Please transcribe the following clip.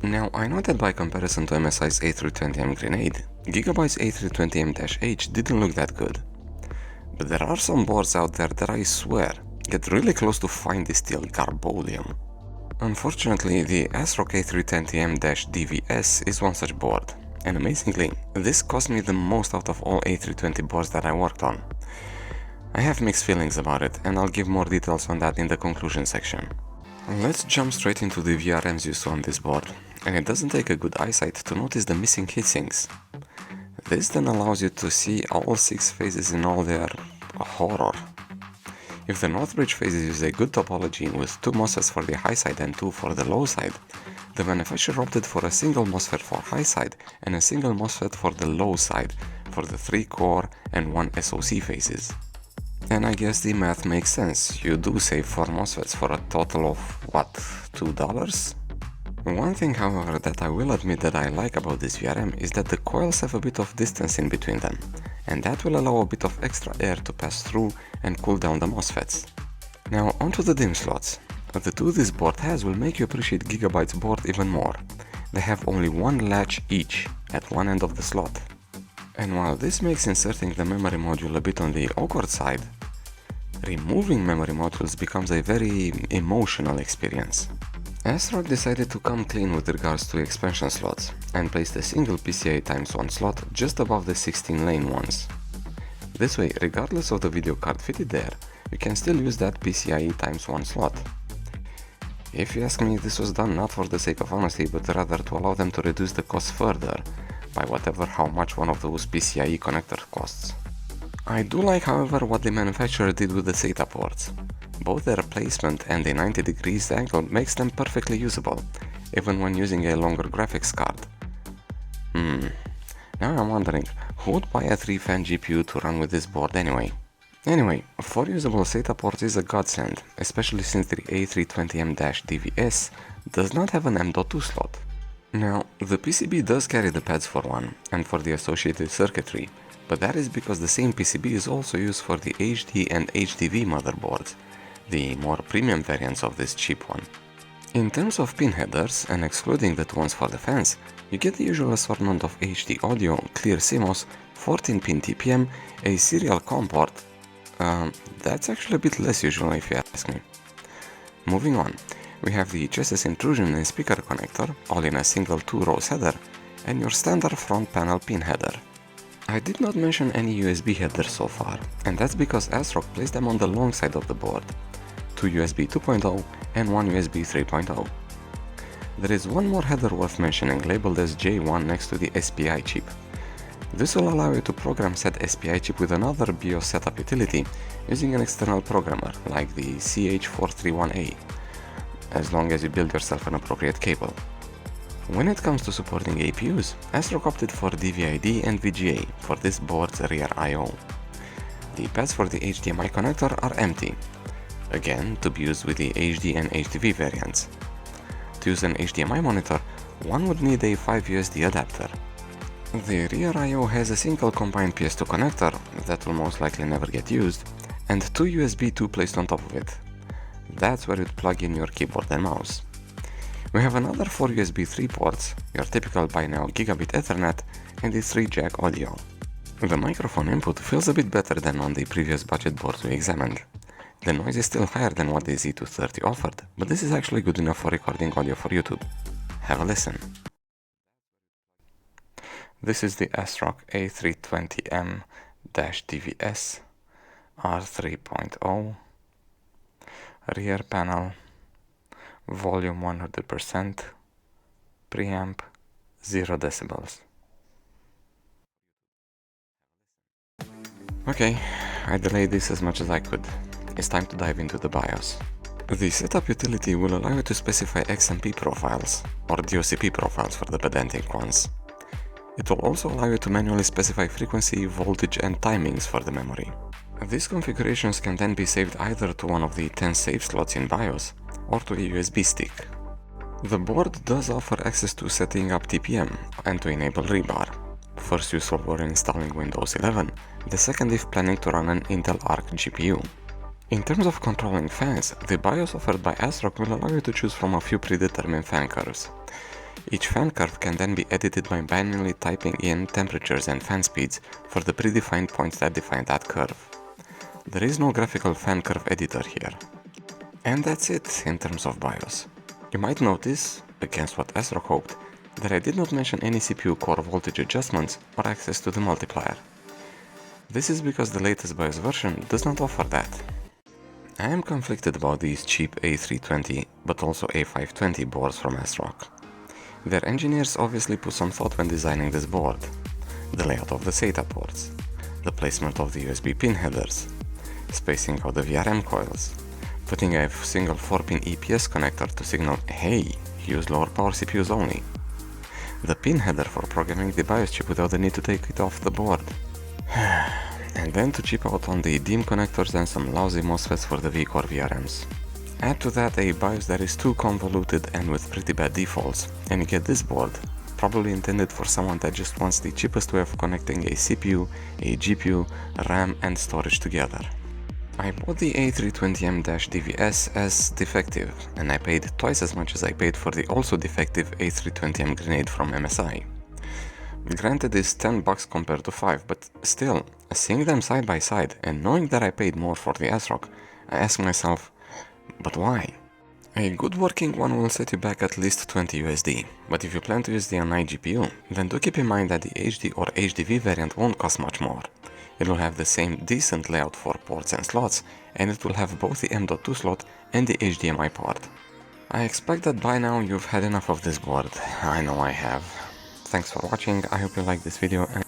Now, I know that by comparison to MSI's A320M Grenade, Gigabyte's A320M-H didn't look that good. But there are some boards out there that I swear get really close to fine distilled garboleum. Unfortunately, the Asrock A320M-DVS is one such board, and amazingly, this cost me the most out of all A320 boards that I worked on. I have mixed feelings about it, and I'll give more details on that in the conclusion section. Let's jump straight into the VRMs you saw on this board, and it doesn't take a good eyesight to notice the missing heatsinks. This then allows you to see all 6 phases in all their horror. If the North Bridge phases use a good topology with 2 MOSFETs for the high side and 2 for the low side, the manufacturer opted for a single MOSFET for high side and a single MOSFET for the low side for the 3 core and 1 SoC phases. And I guess the math makes sense, you do save 4 MOSFETs for a total of, what, $2? One thing, however, that I will admit that I like about this VRM is that the coils have a bit of distance in between them, and that will allow a bit of extra air to pass through and cool down the MOSFETs. Now onto the DIMM slots. The 2 this board has will make you appreciate Gigabyte's board even more. They have only 1 latch each at one end of the slot. And while this makes inserting the memory module a bit on the awkward side, removing memory modules becomes a very emotional experience. Asrock decided to come clean with regards to expansion slots and placed a single PCIe x1 slot just above the 16-lane ones. This way, regardless of the video card fitted there, you can still use that PCIe x1 slot. If you ask me, this was done not for the sake of honesty, but rather to allow them to reduce the cost further by how much one of those PCIe connectors costs. I do like, however, what the manufacturer did with the SATA ports. Both their placement and the 90 degrees angle makes them perfectly usable, even when using a longer graphics card. Now I'm wondering, who would buy a 3-fan GPU to run with this board anyway? Anyway, 4 usable SATA ports is a godsend, especially since the A320M-DVS does not have an M.2 slot. Now, the PCB does carry the pads for one, and for the associated circuitry, but that is because the same PCB is also used for the HD and HDV motherboards, the more premium variants of this cheap one. In terms of pin headers, and excluding the 2 ones for the fans, you get the usual assortment of HD audio, clear CMOS, 14-pin TPM, a serial COM port. That's actually a bit less usual if you ask me. Moving on, we have the chassis intrusion and speaker connector, all in a single 2-rows header, and your standard front panel pin header. I did not mention any USB headers so far, and that's because Asrock placed them on the long side of the board, 2 USB 2.0 and 1 USB 3.0. There is one more header worth mentioning, labeled as J1 next to the SPI chip. This will allow you to program said SPI chip with another BIOS setup utility using an external programmer like the CH431A, as long as you build yourself an appropriate cable. When it comes to supporting APUs, Asrock opted for DVI-D and VGA for this board's rear I/O. The pads for the HDMI connector are empty, again to be used with the HD and HDV variants. To use an HDMI monitor, one would need a 5USD adapter. The rear I/O has a single combined PS2 connector that will most likely never get used, and 2 USB 2 placed on top of it. That's where you'd plug in your keyboard and mouse. We have another 4 USB 3 ports, your typical by now gigabit Ethernet, and the 3 jack audio. The microphone input feels a bit better than on the previous budget boards we examined. The noise is still higher than what the Z230 offered, but this is actually good enough for recording audio for YouTube. Have a listen. This is the Asrock A320M-DVS R3.0 rear panel, volume 100%, preamp 0 decibels. Okay, I delayed this as much as I could. It's time to dive into the BIOS. The setup utility will allow you to specify XMP profiles, or DOCP profiles for the pedantic ones. It will also allow you to manually specify frequency, voltage and timings for the memory. These configurations can then be saved either to one of the 10 save slots in BIOS, or to a USB stick. The board does offer access to setting up TPM and to enable rebar, first useful for installing Windows 11, the second if planning to run an Intel Arc GPU. In terms of controlling fans, the BIOS offered by Asrock will allow you to choose from a few predetermined fan curves. Each fan curve can then be edited by manually typing in temperatures and fan speeds for the predefined points that define that curve. There is no graphical fan curve editor here. And that's it in terms of BIOS. You might notice, against what Asrock hoped, that I did not mention any CPU core voltage adjustments or access to the multiplier. This is because the latest BIOS version does not offer that. I am conflicted about these cheap A320 but also A520 boards from Asrock. Their engineers obviously put some thought when designing this board. The layout of the SATA ports, the placement of the USB pin headers, spacing out the VRM coils, putting a single 4-pin EPS connector to signal, hey, use lower power CPUs only. The pin header for programming the BIOS chip without the need to take it off the board. And then to cheap out on the DIMM connectors and some lousy MOSFETs for the V-Core VRMs. Add to that a BIOS that is too convoluted and with pretty bad defaults, and you get this board, probably intended for someone that just wants the cheapest way of connecting a CPU, a GPU, RAM and storage together. I bought the A320M-DVS as defective, and I paid twice as much as I paid for the also defective A320M Grenade from MSI. Granted, it's $10 compared to 5, but still, seeing them side by side and knowing that I paid more for the Asrock, I ask myself, but why? A good working one will set you back at least 20 USD, but if you plan to use the i9 GPU, then do keep in mind that the HD or HDV variant won't cost much more. It will have the same decent layout for ports and slots, and it will have both the M.2 slot and the HDMI port. I expect that by now you've had enough of this board. I know I have. Thanks for watching, I hope you liked this video and